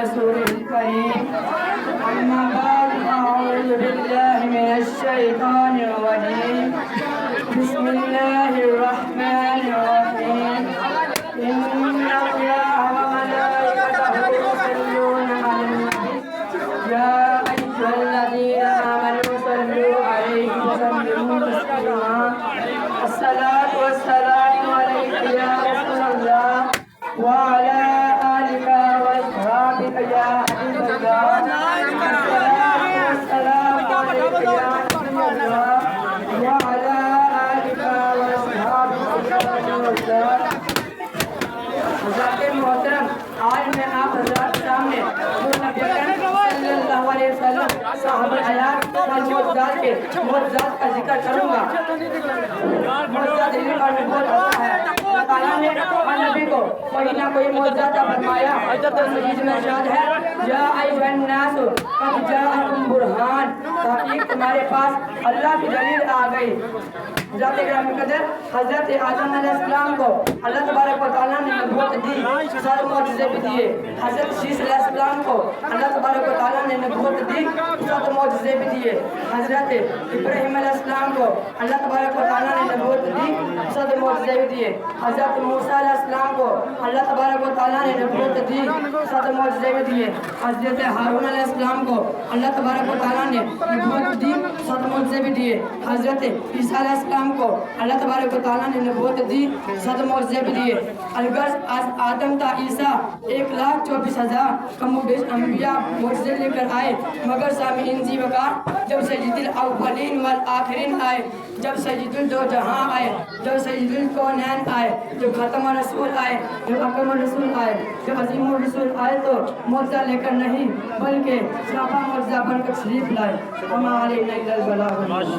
رسوله الكريم أما بعد أعوذ بالله من الشيطان الرجيم بسم الله الرحمن الرحيم إن الله وملائكته يصلون على النبي يا أيها الذين آمنوا صلوا عليه وسلموا تسليما الصلاة والسلام عليك يا رسول الله وعلى آلك وأصحابك يا حبيب الله الصلاة والسلام عليك يا حبيب الله وعلى آلك وأصحابك يا حبيب الله حضرات محترم آج میں آپ حضرات سامنے نبی اکرم صلی اللہ علیہ وسلم صحابہ حیات اور معجزات کے معجزات کا ذکر کروں گا معجزات ذکر کرنے بہت آتا ہے اللہ تعالیٰ نے نبی کو کوئی نہ کوئی معجزہ عطا فرمایا حضرت مجید میں ارشاد ہے یا ایھا الناس قد جاءکم برہان تحقیق تمہارے پاس اللہ کی دلیل آ گئی حضرت گرامی قدر حضرت آدم علیہ السلام کو اللہ تبارک و تعالیٰ نے نبوت دی سارے معجزے بھی دیے حضرت شیس علیہ السلام کو اللہ تبارک و تعالیٰ نے نبوت دی سارے معجزے بھی دیے حضرت ابراہیم علیہ السلام کو اللہ تبارک و تعالیٰ نے نبوت دی سارے معجزے بھی دیے حضرت موسیٰ علیہ السلام کو اللہ تبارک و تعالیٰ نے نبوت دی سارے معجزے بھی دیے حضرت ہارون علیہ السلام کو اللہ تبارک و تعالیٰ نے نبوت دی سارے معجزے بھی دیے حضرت عیسیٰ علیہ السلام کو اللہ تبارک و تعالیٰ نے نبوت دی سارے معجزے بھی دیے الغرض از آدم تا عیسیٰ 1,24,000 کم و بیش انبیاء معجزے لے کر آئے مگر سامعین زی وقار جب سید الاولین والآخرین آئے جب سید الدو جہاں آئے جب سید الکونین آئے جب ختم رسول آئے جب اکرم رسول آئے جب عظیم الرسول آئے تو معجزہ لے کر نہیں بلکہ صحابہ معجزہ بن کر شریف لائے وما علینا الا البلاغ